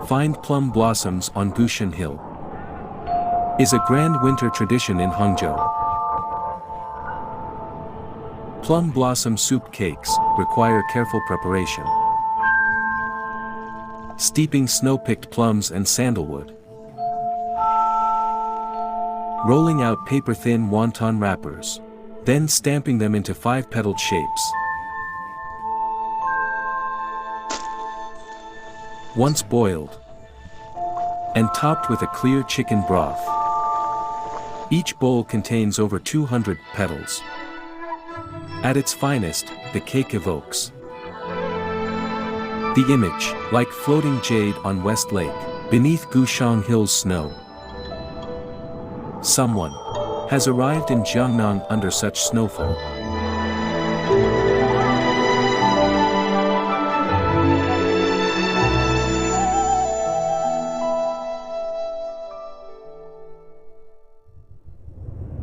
find plum blossoms on Gushan Hill, is a grand winter tradition in Hangzhou. Plum blossom soup cakes require careful preparation. Steeping snow-picked plums and sandalwood. Rolling out paper-thin wonton wrappers. Then stamping them into 5-petaled shapes. Once boiled and topped with a clear chicken broth. Each bowl contains over 200 petals. At its finest, the cake evokes the image, like floating jade on West Lake, beneath Gushan Hill's snow. Someone has arrived in Jiangnan under such snowfall.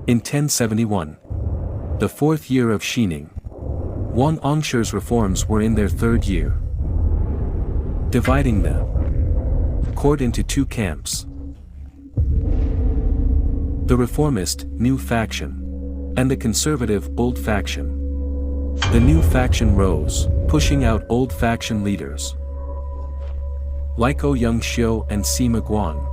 In 1071, the fourth year of Xining, Wang Angshi's reforms were in their third year, dividing the court into two camps. The reformist, new faction, and the conservative, old faction. The new faction rose, pushing out old faction leaders, like Ouyang Xiu and Sima Guan.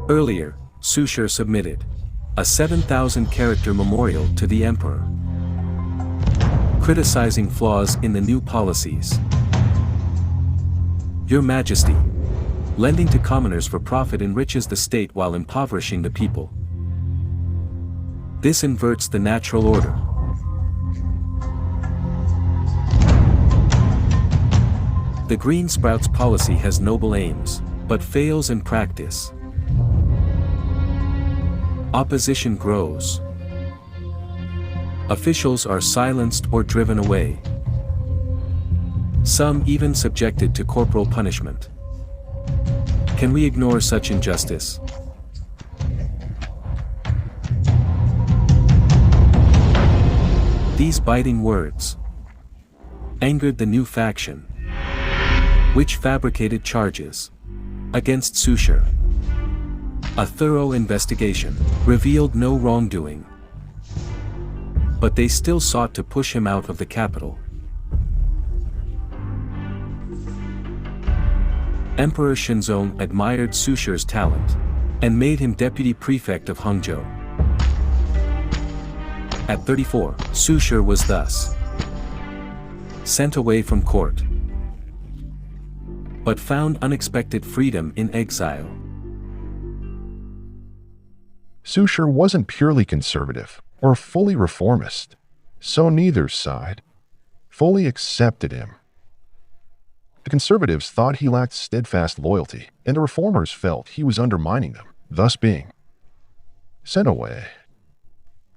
Earlier, Su Shi submitted a 7,000-character memorial to the emperor, criticizing flaws in the new policies. Your Majesty, lending to commoners for profit enriches the state while impoverishing the people. This inverts the natural order. The Green Sprouts policy has noble aims, but fails in practice. Opposition grows. Officials are silenced or driven away. Some even subjected to corporal punishment. Can we ignore such injustice? These biting words angered the new faction, which fabricated charges against Su Shi. A thorough investigation revealed no wrongdoing, but they still sought to push him out of the capital. Emperor Shenzong admired Su Shi's talent and made him deputy prefect of Hangzhou. At 34, Su Shi was thus sent away from court, but found unexpected freedom in exile. Su Shi wasn't purely conservative or fully reformist, so neither side fully accepted him. The conservatives thought he lacked steadfast loyalty, and the reformers felt he was undermining them, thus being sent away.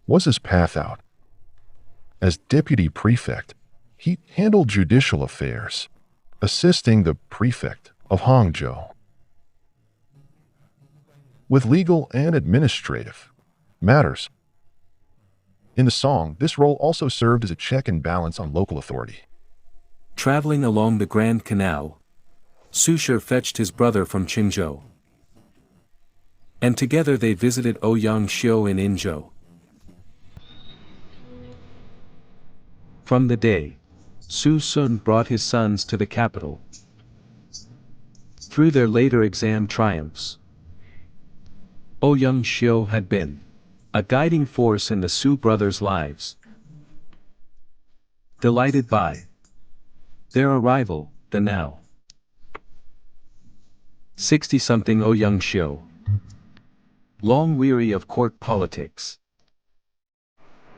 Was his path out? As deputy prefect, he handled judicial affairs, assisting the prefect of Hangzhou with legal and administrative matters. In the song, this role also served as a check and balance on local authority. Traveling along the Grand Canal, Su Shi fetched his brother from Qingzhou, and together they visited Ouyang Xiu in Yinzhou. From the day, Su Sun brought his sons to the capital. Through their later exam triumphs, Ouyang Xiu had been a guiding force in the Su brothers' lives. Delighted by their arrival, the now 60-something Ouyang Xiu, long weary of court politics,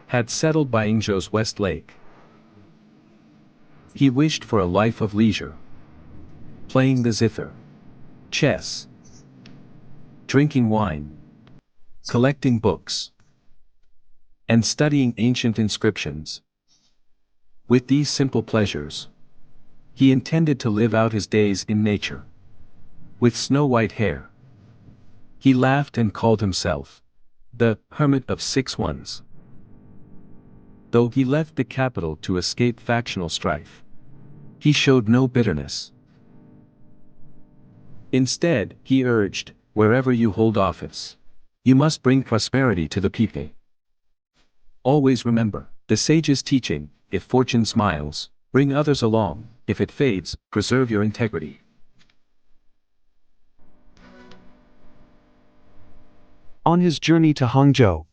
had settled by Yingzhou's West Lake. He wished for a life of leisure, playing the zither, chess, drinking wine, collecting books, and studying ancient inscriptions. With these simple pleasures, he intended to live out his days in nature. With snow-white hair, he laughed and called himself the Hermit of 6 Ones. though he left the capital to escape factional strife. He showed no bitterness. Instead, he urged, wherever you hold office, you must bring prosperity to the people. Always remember, the sage's teaching, if fortune smiles, bring others along, if it fades, preserve your integrity. On his journey to Hangzhou,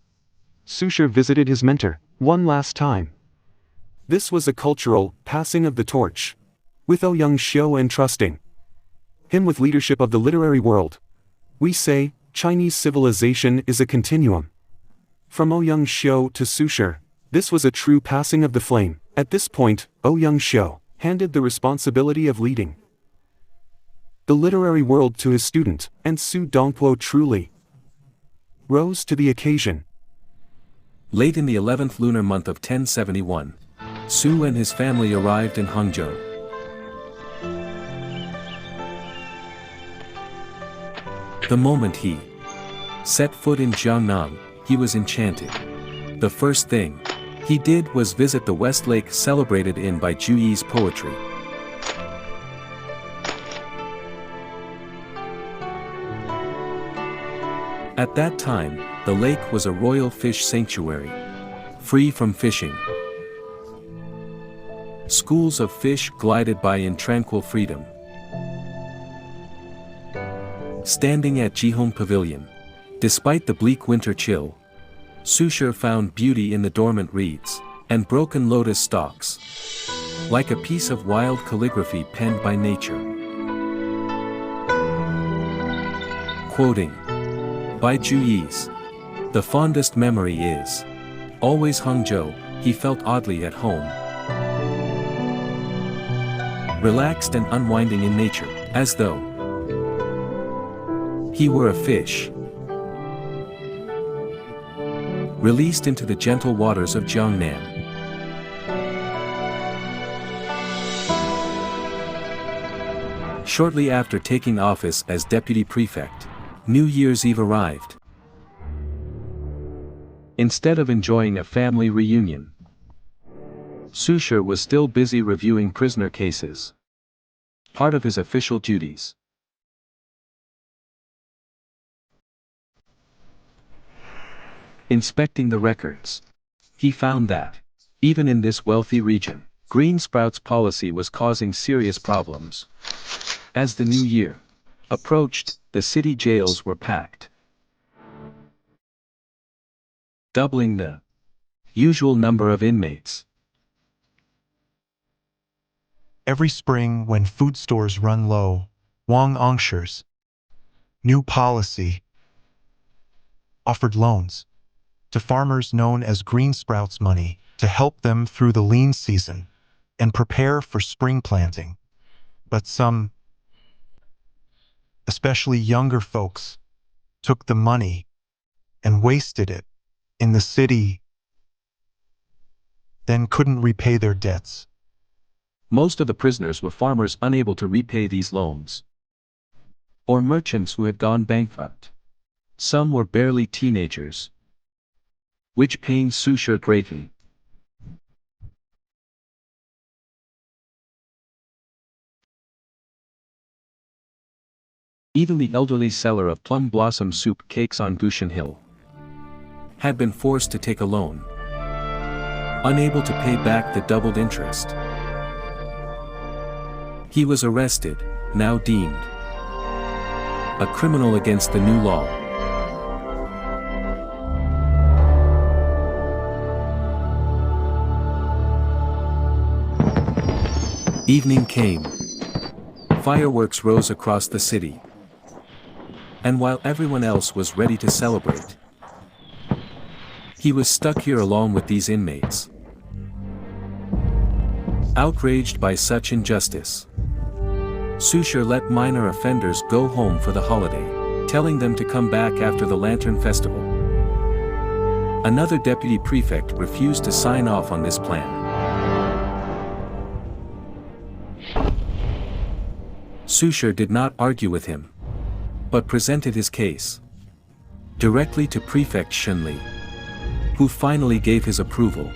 Su Shi visited his mentor one last time. This was a cultural passing of the torch, with Ouyang entrusting him with leadership of the literary world. We say, Chinese civilization is a continuum. From Ouyang to Su Shi, this was a true passing of the flame. At this point, Ouyang handed the responsibility of leading the literary world to his student, and sudongpo truly rose to the occasion. Late in the 11th lunar month of 1071, Su and his family arrived in Hangzhou. The moment he set foot in Jiangnan, he was enchanted. The first thing he did was visit the West Lake celebrated in by Juyi's poetry. At that time, the lake was a royal fish sanctuary, free from fishing. Schools of fish glided by in tranquil freedom. Standing at Jihong Pavilion, despite the bleak winter chill, Su Shi found beauty in the dormant reeds and broken lotus stalks, like a piece of wild calligraphy penned by nature. Quoting by Juyi's, the fondest memory is always Hangzhou. He felt oddly at home, relaxed and unwinding in nature, as though he were a fish, released into the gentle waters of Jiangnan. Shortly after taking office as deputy prefect, New Year's Eve arrived. Instead of enjoying a family reunion, Su Shi was still busy reviewing prisoner cases, part of his official duties. Inspecting the records, he found that, even in this wealthy region, green sprouts policy was causing serious problems. As the new year approached, the city jails were packed, doubling the usual number of inmates. Every spring when food stores run low, Wang Angsher's new policy offered loans to farmers known as green sprouts money to help them through the lean season and prepare for spring planting. But some, especially younger folks, took the money and wasted it in the city, then couldn't repay their debts. Most of the prisoners were farmers unable to repay these loans, or merchants who had gone bankrupt. Some were barely teenagers, which pained Su Shi greatly. Even the elderly seller of plum blossom soup cakes on Gushan Hill had been forced to take a loan, unable to pay back the doubled interest. He was arrested, now deemed a criminal against the new law. Evening came. Fireworks rose across the city. And while everyone else was ready to celebrate, he was stuck here along with these inmates. Outraged by such injustice, Su Shi let minor offenders go home for the holiday, telling them to come back after the Lantern Festival. Another deputy prefect refused to sign off on this plan. Su Shi did not argue with him, but presented his case directly to Prefect Shenli, who finally gave his approval.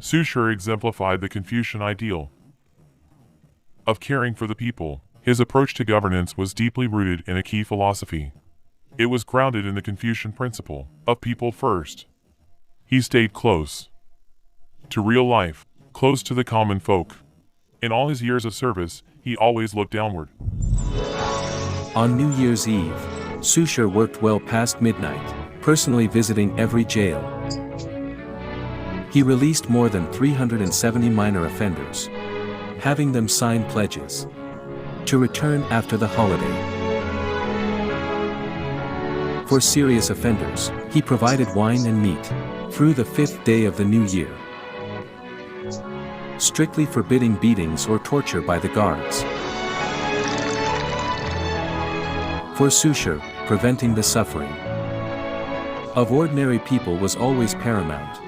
Su Shi exemplified the Confucian ideal of caring for the people. His approach to governance was deeply rooted in a key philosophy. It was grounded in the Confucian principle of people first. He stayed close to real life, close to the common folk. In all his years of service, he always looked downward. On New Year's Eve, Su Shi worked well past midnight, personally visiting every jail. He released more than 370 minor offenders, having them sign pledges to return after the holiday. For serious offenders, he provided wine and meat through the 5th day of the new year, strictly forbidding beatings or torture by the guards. For Su Shi, preventing the suffering of ordinary people was always paramount.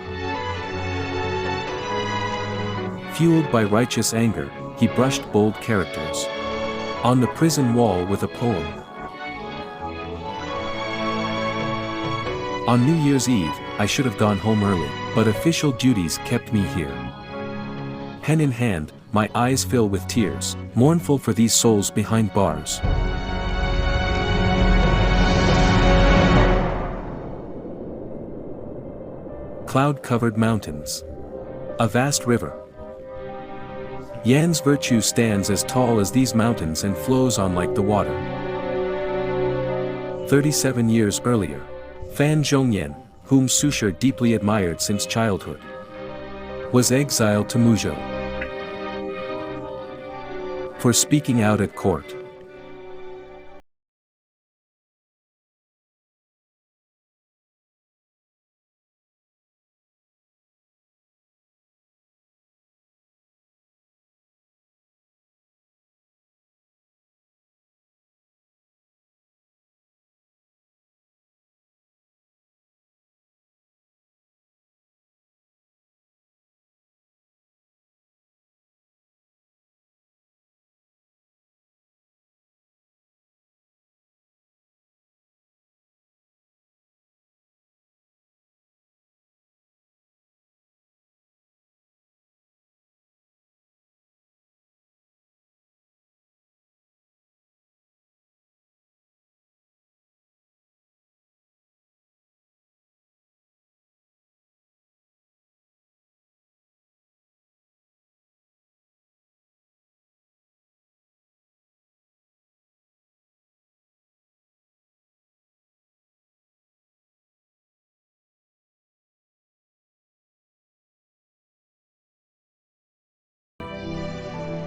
Fueled by righteous anger, he brushed bold characters on the prison wall with a poem. On New Year's Eve, I should have gone home early, but official duties kept me here. Pen in hand, my eyes fill with tears, mournful for these souls behind bars. Cloud-covered mountains. A vast river. Yan's virtue stands as tall as these mountains and flows on like the water. 37 years earlier, Fan Zhongyan, whom Su Shi deeply admired since childhood, was exiled to Mizhou for speaking out at court.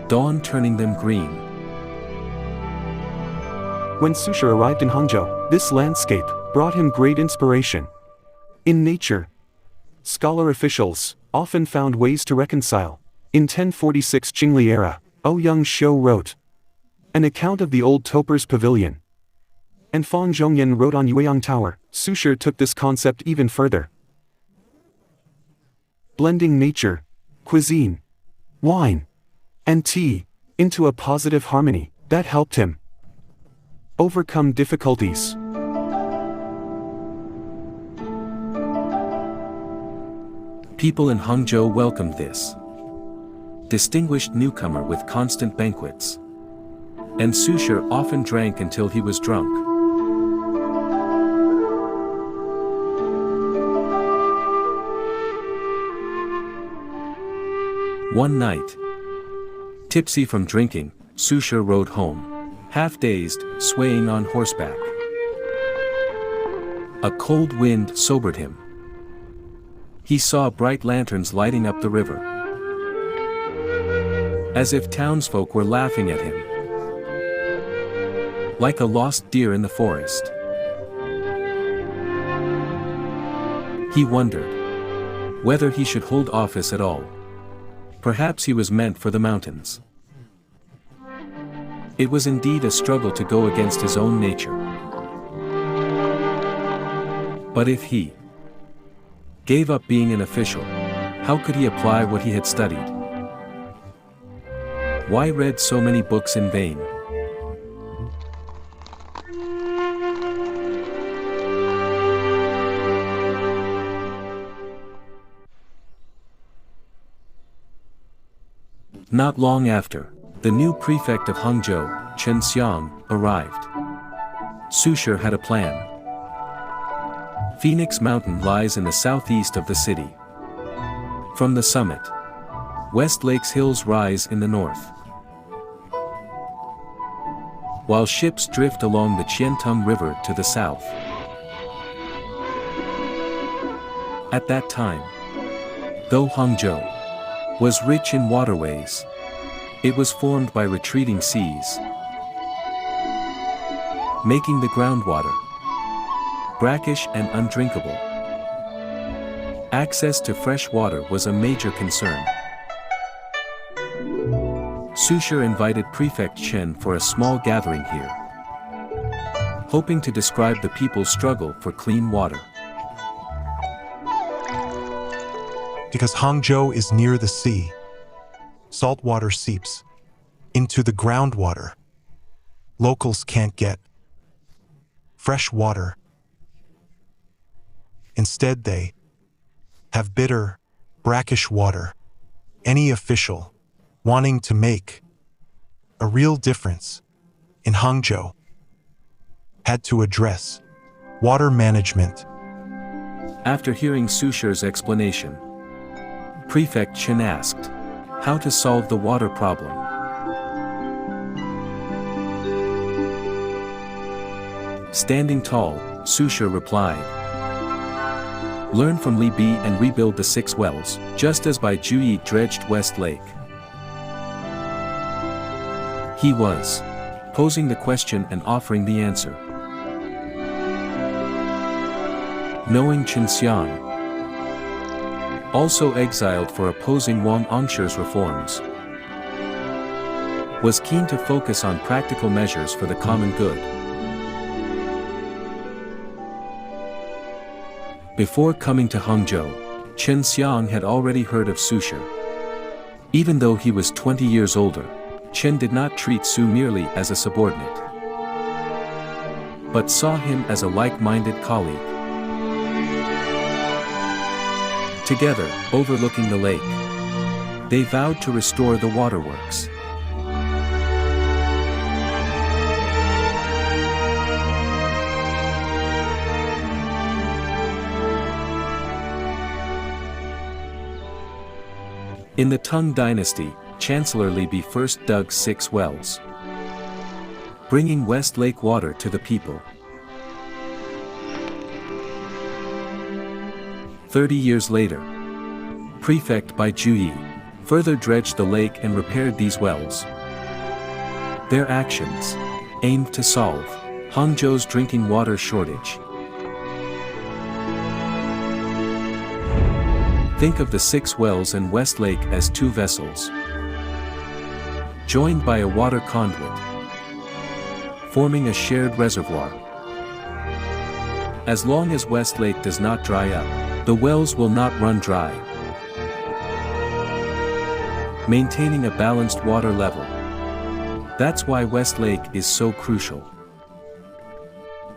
Dawn turning them green. When Su Shi arrived in Hangzhou, this landscape brought him great inspiration. In nature, scholar officials often found ways to reconcile. In 1046 Qingli era, Ouyang Shou wrote an account of the old Toper's pavilion, and Fang Zhongyan wrote on Yueyang Tower. Su Shi took this concept even further, blending nature, cuisine, wine, and tea into a positive harmony that helped him overcome difficulties. People in Hangzhou welcomed this distinguished newcomer with constant banquets, and Su Shi often drank until he was drunk. One night, tipsy from drinking, Su Shi rode home, half-dazed, swaying on horseback. A cold wind sobered him. He saw bright lanterns lighting up the river, as if townsfolk were laughing at him, like a lost deer in the forest. He wondered whether he should hold office at all. Perhaps he was meant for the mountains. It was indeed a struggle to go against his own nature. But if he gave up being an official, how could he apply what he had studied? Why read so many books in vain? Not long after, the new prefect of Hangzhou, Chen Xiang, arrived. Su Shi had a plan. Phoenix Mountain lies in the southeast of the city. From the summit, West Lake's hills rise in the north. While ships drift along the Qiantung River to the south. At that time, though Hangzhou was rich in waterways, it was formed by retreating seas, making the groundwater brackish and undrinkable. Access to fresh water was a major concern. Su Shi invited Prefect Chen for a small gathering here, hoping to describe the people's struggle for clean water. Because Hangzhou is near the sea, salt water seeps into the groundwater. Locals can't get fresh water. Instead, they have bitter, brackish water. Any official wanting to make a real difference in Hangzhou had to address water management. After hearing Su Shi's explanation, Prefect Chen asked how to solve the water problem. Standing tall, Su Shi replied, "Learn from Li Bi and rebuild the 6 wells, just as Bai Juyi dredged West Lake." He was posing the question and offering the answer. Knowing Chen Xiang, also exiled for opposing Wang Angshi's reforms, was keen to focus on practical measures for the common good. Before coming to Hangzhou, Chen Xiang had already heard of Su Shi. Even though he was 20 years older, Chen did not treat Su merely as a subordinate, but saw him as a like-minded colleague. Together, overlooking the lake, they vowed to restore the waterworks. In the Tang dynasty, Chancellor Li Bi first dug 6 wells, bringing West Lake water to the people. 30 years later, Prefect Bai Juyi further dredged the lake and repaired these wells. Their actions aimed to solve Hangzhou's drinking water shortage. Think of the 6 wells and West Lake as 2 vessels, joined by a water conduit, forming a shared reservoir. As long as West Lake does not dry up, the wells will not run dry. Maintaining a balanced water level. That's why West Lake is so crucial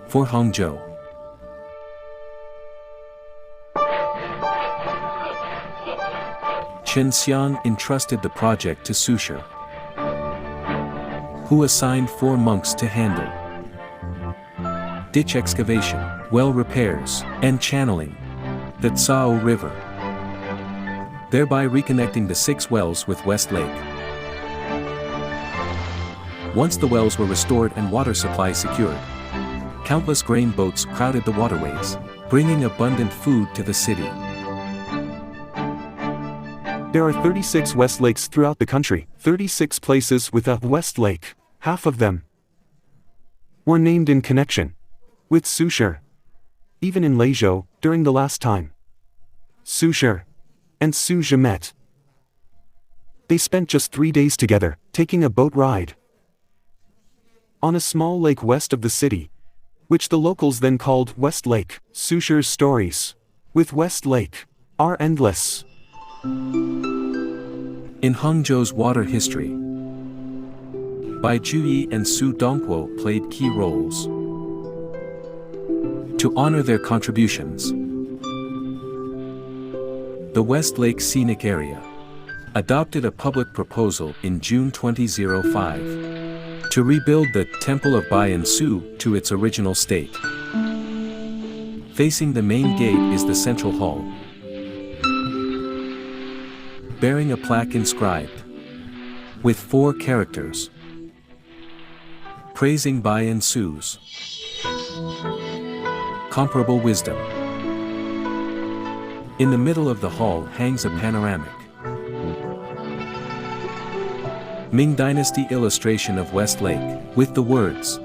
for Hangzhou. Chen Xiang entrusted the project to Su Shi, who assigned 4 monks to handle ditch excavation, well repairs, and channeling the Cao River, thereby reconnecting the 6 wells with West Lake. Once the wells were restored and water supply secured, countless grain boats crowded the waterways, bringing abundant food to the city. There are 36 West Lakes throughout the country, 36 places with a West Lake. Half of them were named in connection with Su Shi. Even in Mizhou, during the last time Su Shi and Su Shi met, they spent just 3 days together, taking a boat ride on a small lake west of the city, which the locals then called West Lake. Su Shi's stories with West Lake are endless. In Hangzhou's water history, Bai Juyi and Sudongpo played key roles. To honor their contributions, the West Lake Scenic Area adopted a public proposal in June 2005 to rebuild the Temple of Bai and Su to its original state. Facing the main gate is the central hall, bearing a plaque inscribed with 4 characters praising Bai and Su's comparable wisdom. In the middle of the hall hangs a panoramic Ming Dynasty illustration of West Lake, with the words,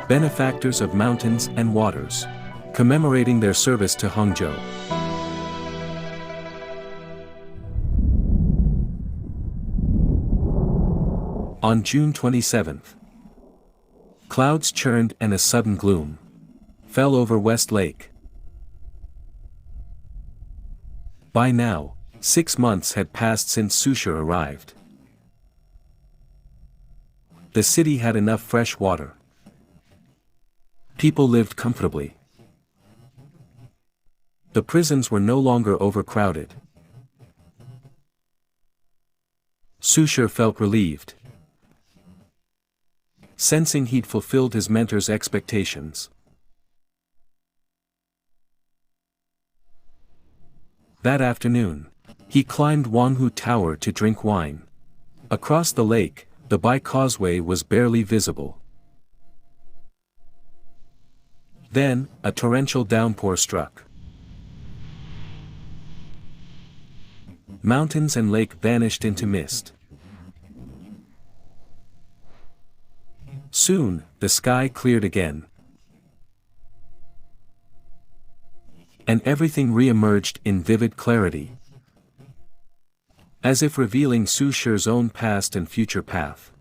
"Benefactors of mountains and waters," commemorating their service to Hangzhou. On June 27th, clouds churned and a sudden gloom fell over West Lake. By now, 6 months had passed since Su Shi arrived. The city had enough fresh water. People lived comfortably. The prisons were no longer overcrowded. Su Shi felt relieved, sensing he'd fulfilled his mentor's expectations. That afternoon, he climbed Wanghu Tower to drink wine. Across the lake, the Bai Causeway was barely visible. Then, a torrential downpour struck. Mountains and lake vanished into mist. Soon, the sky cleared again, and everything re-emerged in vivid clarity, as if revealing Su Shi's own past and future path.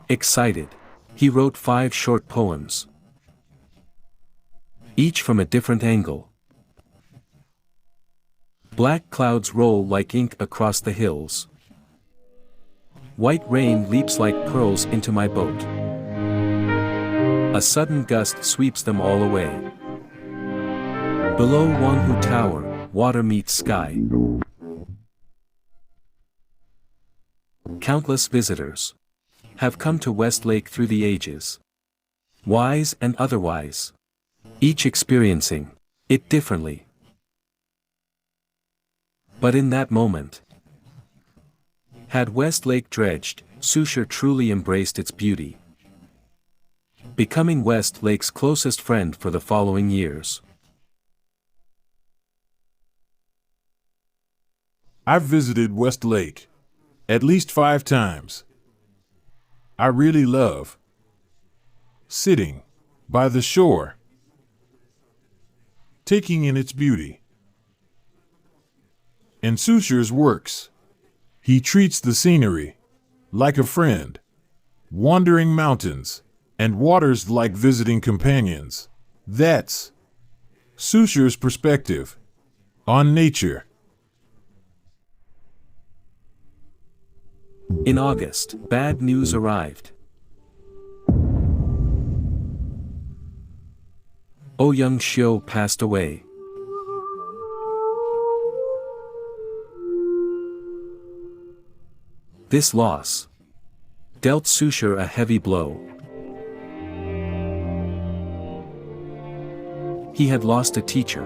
Excited, he wrote 5 short poems, each from a different angle. Black clouds roll like ink across the hills. White rain leaps like pearls into my boat. A sudden gust sweeps them all away. Below Wanghu Tower, water meets sky. Countless visitors have come to West Lake through the ages, wise and otherwise, each experiencing it differently. But in that moment, had West Lake dredged, Su Shi truly embraced its beauty, becoming West Lake's closest friend for the following years. I've visited West Lake at least 5 times. I really love sitting by the shore, taking in its beauty. In Su Shi's works, he treats the scenery like a friend, wandering mountains and waters like visiting companions. That's Su Shi's perspective on nature. In August, bad news arrived. Ouyang Xiu passed away. This loss dealt Su Shi a heavy blow. He had lost a teacher,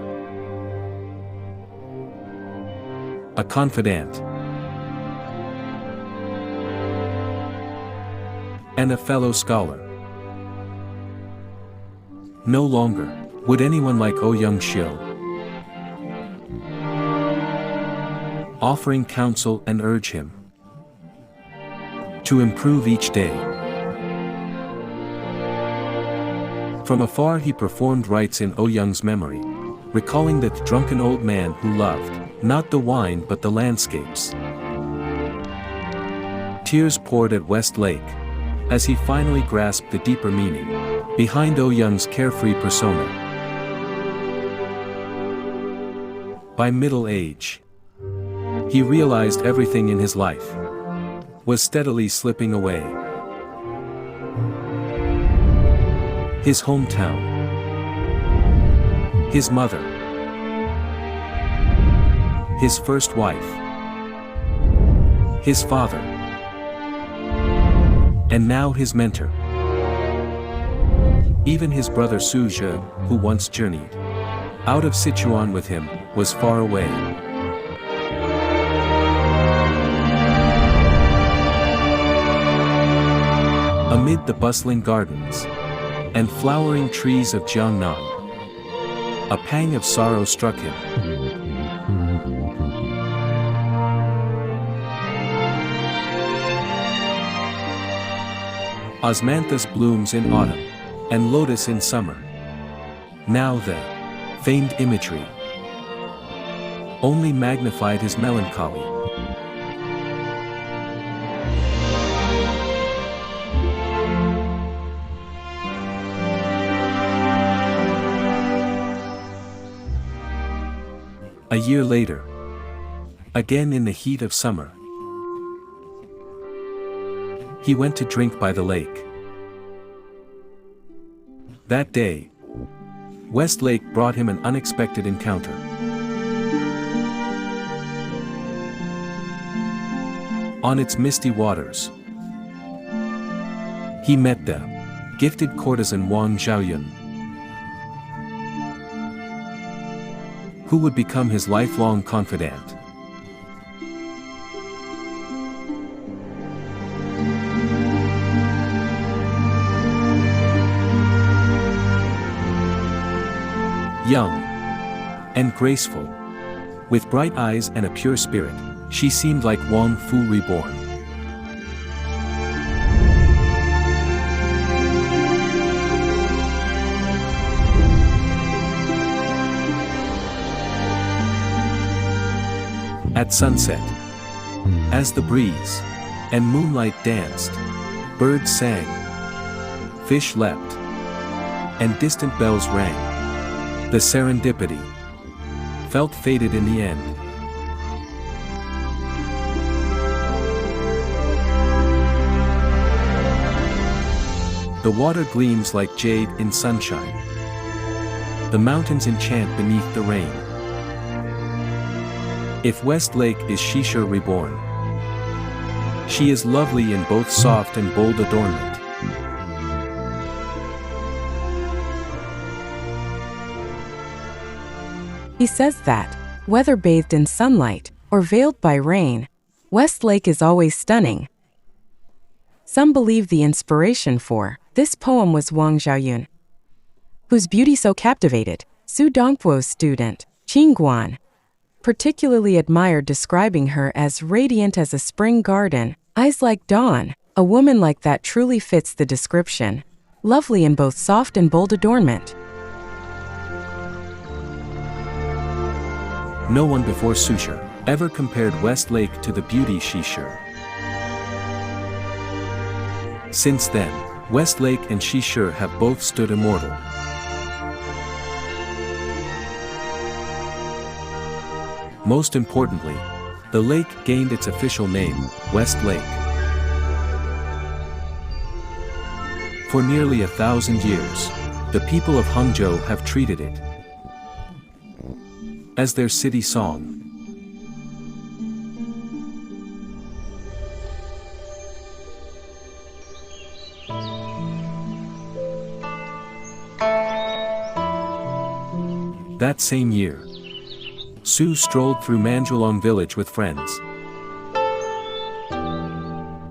a confidant, and a fellow scholar. No longer would anyone like Ouyang Xiu, offering counsel and urge him to improve each day. From afar he performed rites in Ouyang's memory, recalling that drunken old man who loved not the wine but the landscapes. Tears poured at West Lake as he finally grasped the deeper meaning behind Ouyang's carefree persona. By middle age, he realized everything in his life was steadily slipping away. His hometown, his mother, his first wife, his father, and now his mentor. Even his brother Su Shi, who once journeyed out of Sichuan with him, was far away. Amid the bustling gardens and flowering trees of Jiangnan, a pang of sorrow struck him. Osmanthus blooms in autumn, and lotus in summer. Now the famed imagery only magnified his melancholy. A year later, again in the heat of summer, he went to drink by the lake. That day, West Lake brought him an unexpected encounter. On its misty waters, he met the gifted courtesan Wang Zhaoyun, who would become his lifelong confidant. Young and graceful, with bright eyes and a pure spirit, she seemed like Wang Fu reborn. At sunset, as the breeze and moonlight danced, birds sang, fish leapt, and distant bells rang, the serendipity felt fated in the end. The water gleams like jade in sunshine. The mountains enchant beneath the rain. If West Lake is Shi Shi reborn, she is lovely in both soft and bold adornment. He says that, whether bathed in sunlight or veiled by rain, West Lake is always stunning. Some believe the inspiration for this poem was Wang Zhaoyun, whose beauty so captivated Sudongpo's student, Qing Guan, particularly admired, describing her as radiant as a spring garden, eyes like dawn. A woman like that truly fits the description, lovely in both soft and bold adornment. No one before Su Shi ever compared West Lake to the beauty Shi Shi. Since then, West Lake and Shi Shi have both stood immortal. Most importantly, the lake gained its official name, West Lake. For nearly 1,000 years, the people of Hangzhou have treated it as their city song. That same year, Su strolled through Manjulong village with friends.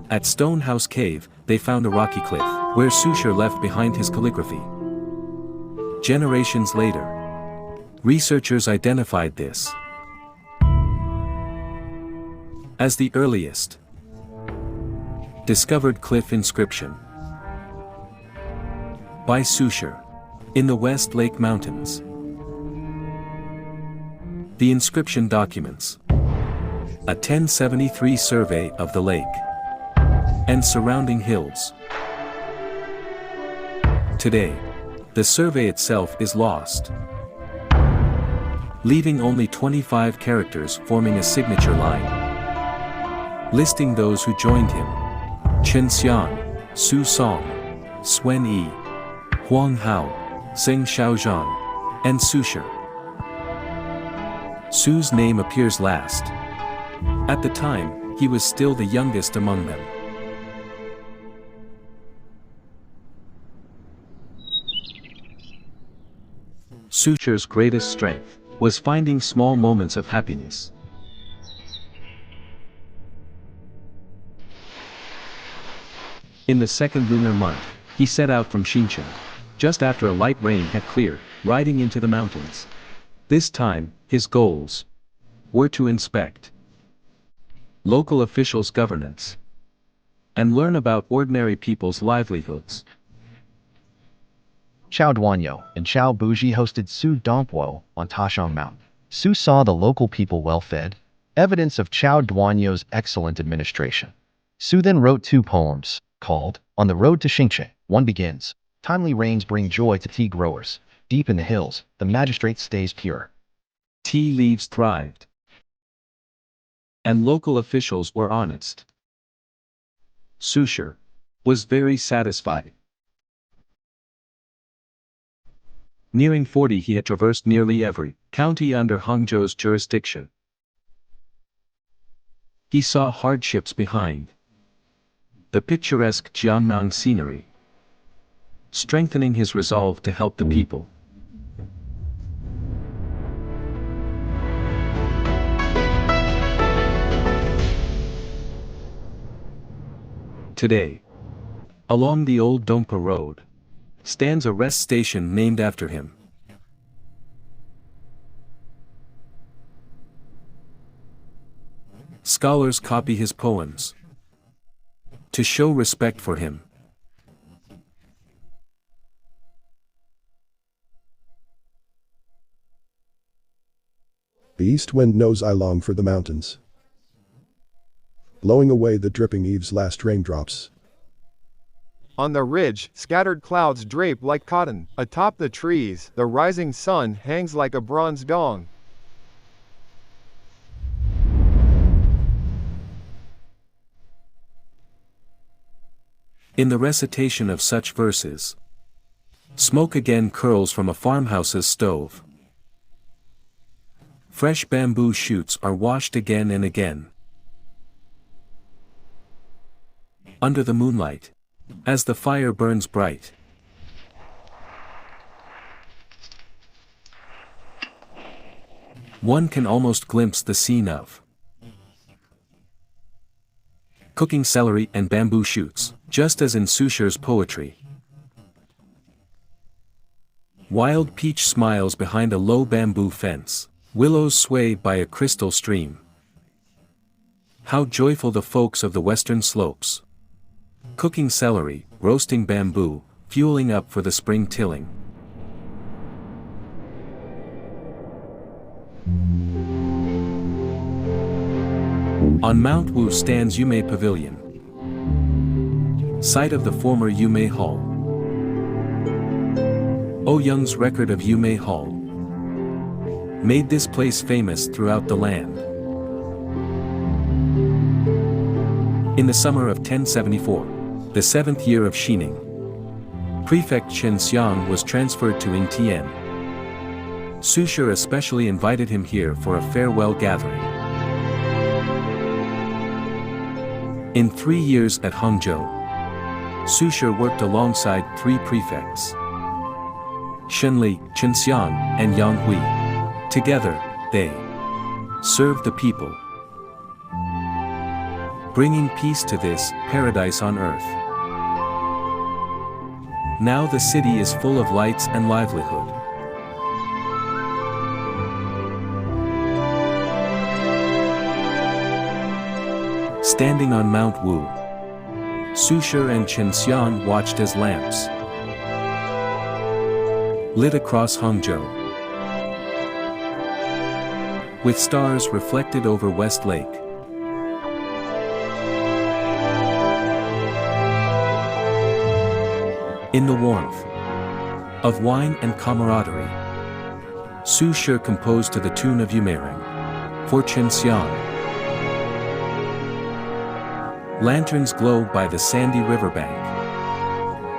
At Stonehouse Cave, they found a rocky cliff, where Su Shi left behind his calligraphy. Generations later, researchers identified this as the earliest discovered cliff inscription by Su Shi in the West Lake Mountains. The inscription documents a 1073 survey of the lake and surrounding hills. Today, the survey itself is lost, leaving only 25 characters forming a signature line, listing those who joined him: Chen Xian, Su Song, Swen Yi, Huang Hao, Seng Xiaozhang, and Su Shi. Su's name appears last. At the time, he was still the youngest among them. Su Shi's greatest strength was finding small moments of happiness. In the second lunar month, he set out from Xinchen, just after a light rain had cleared, riding into the mountains. This time, his goals were to inspect local officials' governance and learn about ordinary people's livelihoods. Chao Duanyo and Chao Buji hosted sudongpo on Tashang Mountain. Su saw the local people well-fed, evidence of Chao Duanyo's excellent administration. Su then wrote 2 poems, called On the Road to Xingchen. One begins, Timely rains bring joy to tea growers. Deep in the hills, the magistrate stays pure. Tea leaves thrived, and local officials were honest. Su Shi was very satisfied. Nearing 40, he had traversed nearly every county under Hangzhou's jurisdiction. He saw hardships behind the picturesque Jiangnan scenery, strengthening his resolve to help the people. Today, along the old Sudongpo road, stands a rest station named after him. Scholars copy his poems to show respect for him. The east wind knows I long for the mountains, blowing away the dripping eaves' last raindrops. On the ridge, scattered clouds drape like cotton. Atop the trees, the rising sun hangs like a bronze dong. In the recitation of such verses, smoke again curls from a farmhouse's stove. Fresh bamboo shoots are washed again and again. Under the moonlight, as the fire burns bright, one can almost glimpse the scene of cooking celery and bamboo shoots, just as in Su Shi's poetry. Wild peach smiles behind a low bamboo fence, willows sway by a crystal stream. How joyful the folks of the western slopes, cooking celery, roasting bamboo, fueling up for the spring tilling. On Mount Wu stands Yumei Pavilion, site of the former Yumei Hall. Ouyang's record of Yumei Hall made this place famous throughout the land. In the summer of 1074, the 7th year of Xining, Prefect Chen Xiang was transferred to Yingtian. Su Shi especially invited him here for a farewell gathering. In 3 years at Hangzhou, Su Shi worked alongside 3 prefects, Shenli, Chen Xiang, and Yang Hui. Together, they served the people, bringing peace to this paradise on earth. Now the city is full of lights and livelihood. Standing on Mount Wu, Su Shi and Chen Xiang watched as lamps lit across Hangzhou, with stars reflected over West Lake. In the warmth of wine and camaraderie, Su Shi composed to the tune of Yumeirang for Chen Xiang. Lanterns glow by the sandy riverbank.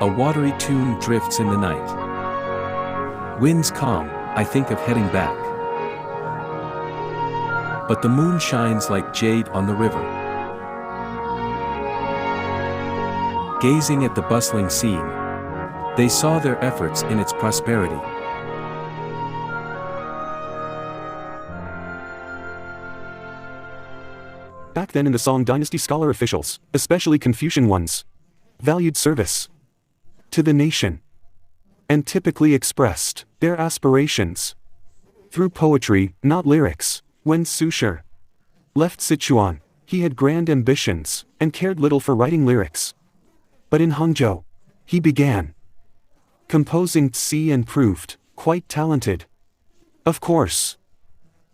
A watery tune drifts in the night. Winds calm, I think of heading back but the moon shines like jade on the river. Gazing at the bustling scene, they saw their efforts in its prosperity. Back then in the Song Dynasty, scholar officials, especially Confucian ones, valued service to the nation and typically expressed their aspirations through poetry, not lyrics. When Su Shi left Sichuan, he had grand ambitions and cared little for writing lyrics. But in Hangzhou, he began composing tsi and proved quite talented. Of course,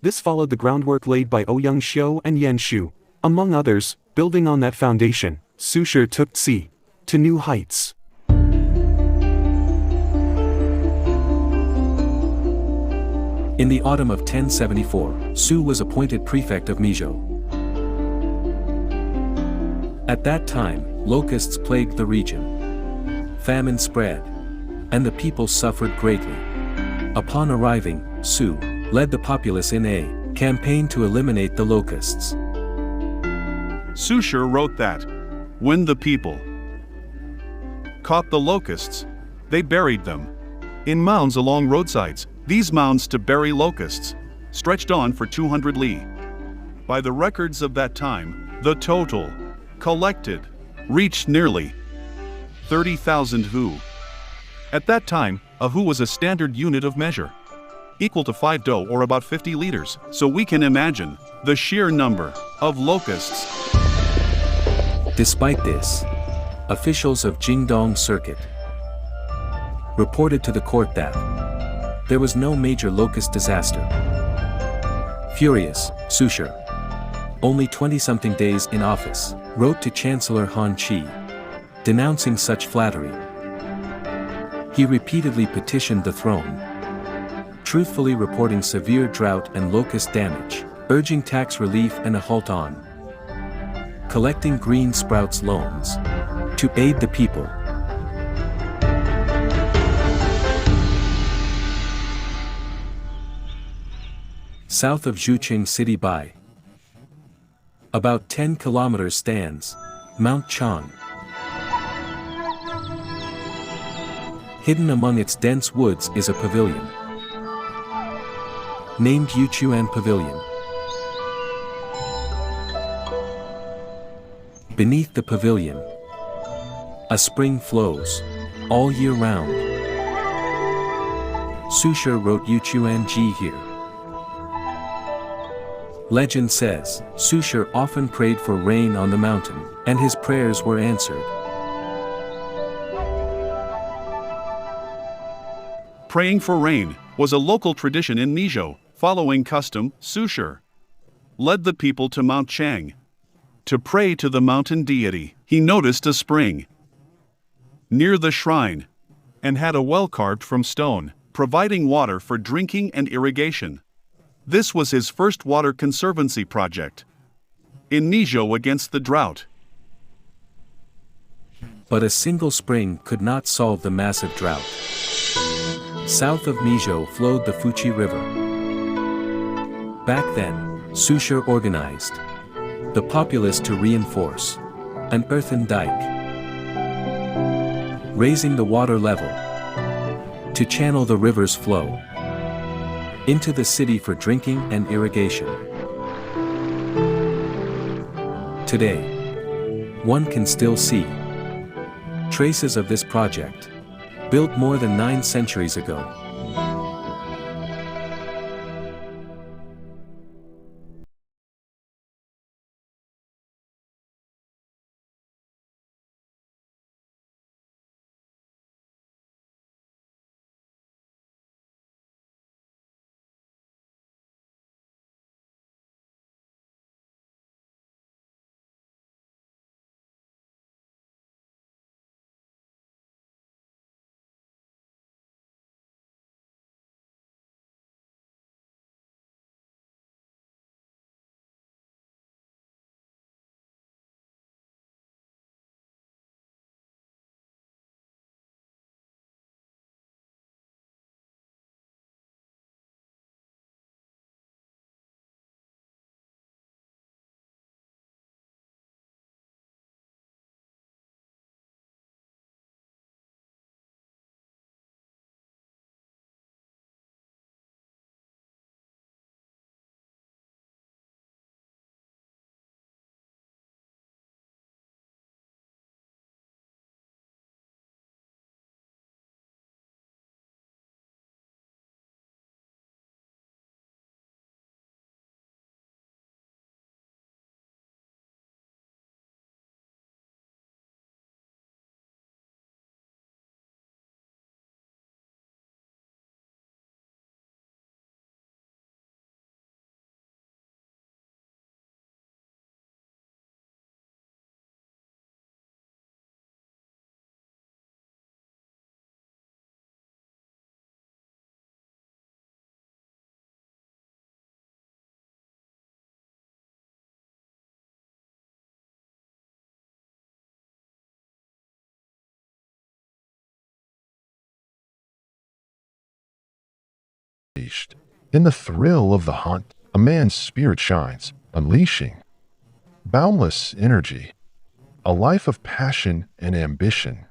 this followed the groundwork laid by Ouyang Xiu and Yan Shu. Among others, building on that foundation, Su Shi took tsi to new heights. In the autumn of 1074, Su was appointed prefect of Mizhou. At that time, locusts plagued the region. Famine spread, and the people suffered greatly. Upon arriving, Su led the populace in a campaign to eliminate the locusts. Su Shi wrote that, when the people caught the locusts, they buried them in mounds along roadsides. These mounds to bury locusts stretched on for 200 li. By the records of that time, the total collected reached nearly 30,000 hu. At that time, a hu was a standard unit of measure, equal to 5 do or about 50 liters, so we can imagine the sheer number of locusts. Despite this, officials of Jingdong Circuit reported to the court that there was no major locust disaster. Furious, Su Shi, only 20-something days in office, wrote to Chancellor Han Qi, denouncing such flattery. He repeatedly petitioned the throne, truthfully reporting severe drought and locust damage, urging tax relief and a halt on collecting green sprouts loans to aid the people. South of Zhucheng city by about 10 kilometers stands Mount Chang. Hidden among its dense woods is a pavilion named Yuchuan Pavilion. Beneath the pavilion, a spring flows all year round. Su Shi wrote Yuchuan Ji here. Legend says, Su Shi often prayed for rain on the mountain, and his prayers were answered. Praying for rain was a local tradition in Mizhou. Following custom, Su Shi led the people to Mount Chang to pray to the mountain deity. He noticed a spring near the shrine and had a well carved from stone, providing water for drinking and irrigation. This was his first water conservancy project in Mizhou against the drought. But a single spring could not solve the massive drought. South of Mizhou flowed the Fuji River. Back then, Su Shi organized the populace to reinforce an earthen dike, raising the water level to channel the river's flow into the city for drinking and irrigation. Today, one can still see traces of this project, built more than 9 centuries ago. In the thrill of the hunt, a man's spirit shines, unleashing boundless energy, a life of passion and ambition,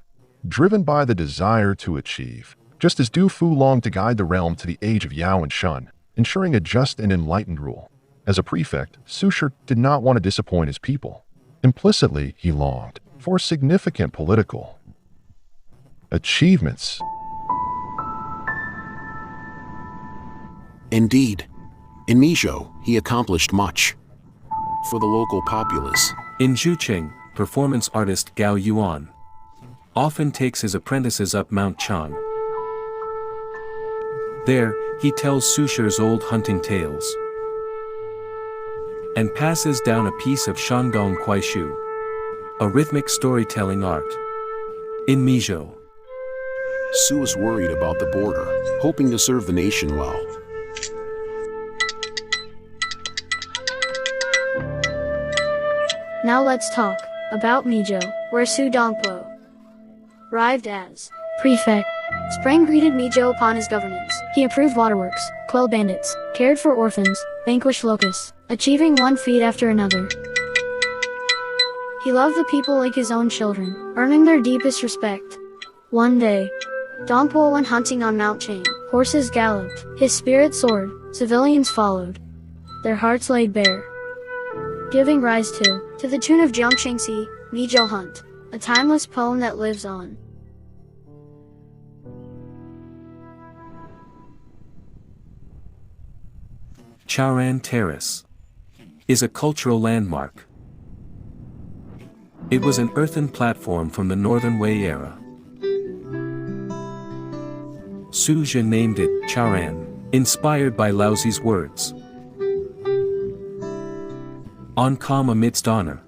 driven by the desire to achieve. Just as Du Fu longed to guide the realm to the age of Yao and Shun, ensuring a just and enlightened rule. As a prefect, Su Shi did not want to disappoint his people. Implicitly, he longed for significant political achievements. Indeed, in Mizhou, he accomplished much for the local populace. In Zhucheng, performance artist Gao Yuan often takes his apprentices up Mount Chang. There, he tells Su Shi's old hunting tales and passes down a piece of Shandong Kuaishu, a rhythmic storytelling art. In Mizhou, Su is worried about the border, hoping to serve the nation well. Now let's talk about Mizhou, where Sudongpo arrived as prefect. Sprang greeted Mizhou upon his governance. He approved waterworks, quelled bandits, cared for orphans, vanquished locusts, achieving one feat after another. He loved the people like his own children, earning their deepest respect. One day, Dongpo went hunting on Mount Chang. Horses galloped, his spirit soared, civilians followed, their hearts laid bare, giving rise to the tune of Jiangshengxi, Mizhou Hunt, a timeless poem that lives on. Chaoran Terrace is a cultural landmark. It was an earthen platform from the Northern Wei era. Su Shi named it Chaoran, inspired by Laozi's words. On calm amidst honor.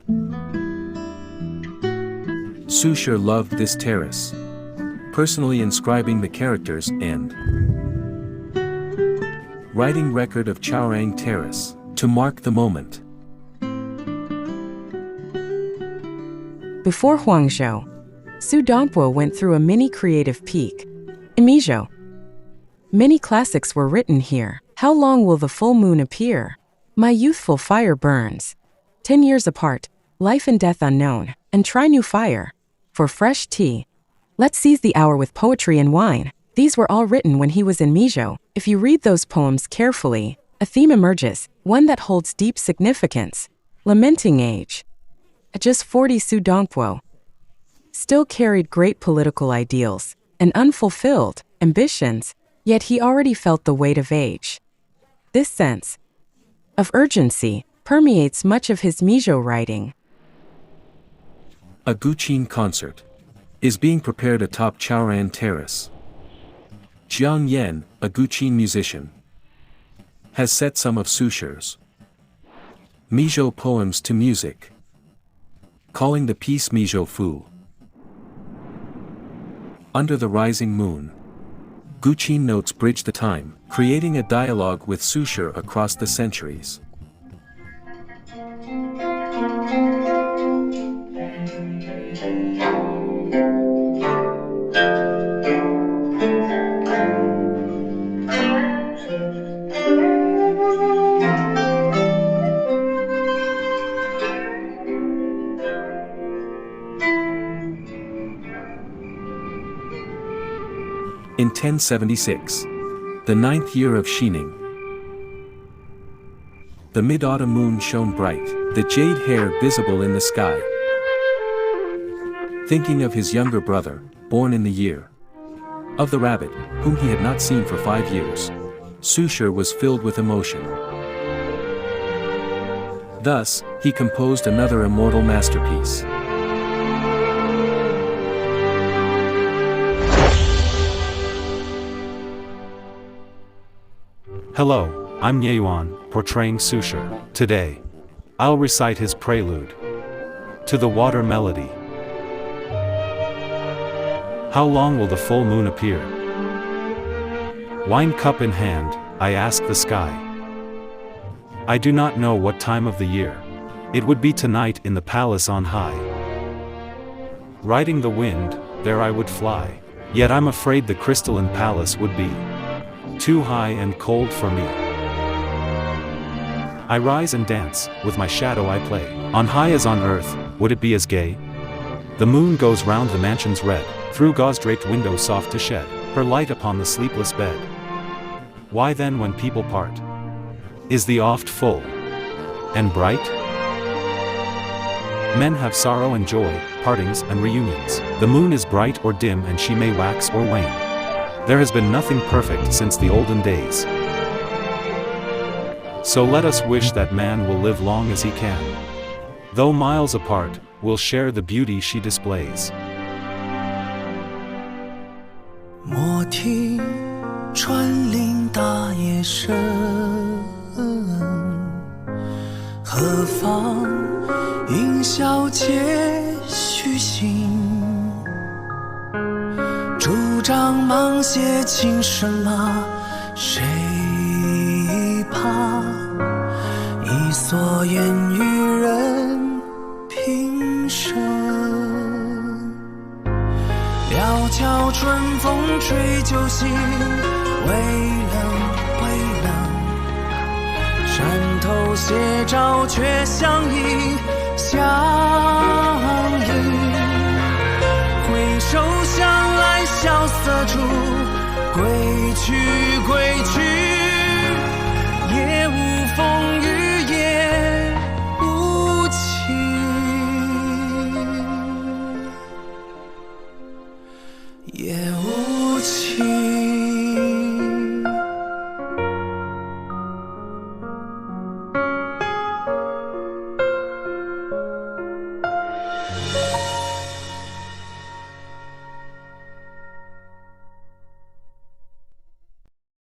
Su Shi loved this terrace, personally inscribing the characters and writing record of Chaorang Terrace to mark the moment. Before Hangzhou, Sudongpo went through a mini creative peak. In Mizhou, many classics were written here. How long will the full moon appear? My youthful fire burns. 10 years apart, life and death unknown, and try new fire. For fresh tea, let's seize the hour with poetry and wine. These were all written when he was in Mizhou. If you read those poems carefully, a theme emerges, one that holds deep significance. Lamenting age. At just 40, Sudongpo still carried great political ideals and unfulfilled ambitions, yet he already felt the weight of age. This sense of urgency permeates much of his Mizhou writing. A Guqin concert is being prepared atop Chaoran Terrace. Jiang Yan, a Guqin musician, has set some of Su Shi's Mizhou poems to music, calling the piece Mizhou Fu. Under the rising moon, Guqin notes bridge the time, creating a dialogue with Su Shi across the centuries. In 1076, the 9th year of Xining, the mid-autumn moon shone bright, the jade hair visible in the sky. Thinking of his younger brother, born in the year of the rabbit, whom he had not seen for 5 years, Su Shi was filled with emotion. Thus, he composed another immortal masterpiece. Hello, I'm Yuan, portraying Su Shi. Today, I'll recite his prelude to the water melody. How long will the full moon appear? Wine cup in hand, I ask the sky. I do not know what time of the year. It would be tonight in the palace on high. Riding the wind, there I would fly. Yet I'm afraid the crystalline palace would be too high and cold for me. I rise and dance, with my shadow I play. On high as on earth, would it be as gay? The moon goes round the mansion's red, through gauze-draped windows soft to shed her light upon the sleepless bed. Why then when people part, is the oft full and bright? Men have sorrow and joy, partings and reunions. The moon is bright or dim and she may wax or wane. There has been nothing perfect since the olden days. So let us wish that man will live long as he can. Though miles apart, will share the beauty she displays. 莫听穿林打叶声，何妨吟啸且虚行。竹杖芒鞋轻声马，谁怕？一蓑烟雨任平生。料峭春风吹酒醒，微冷微冷。山头斜照却相迎，下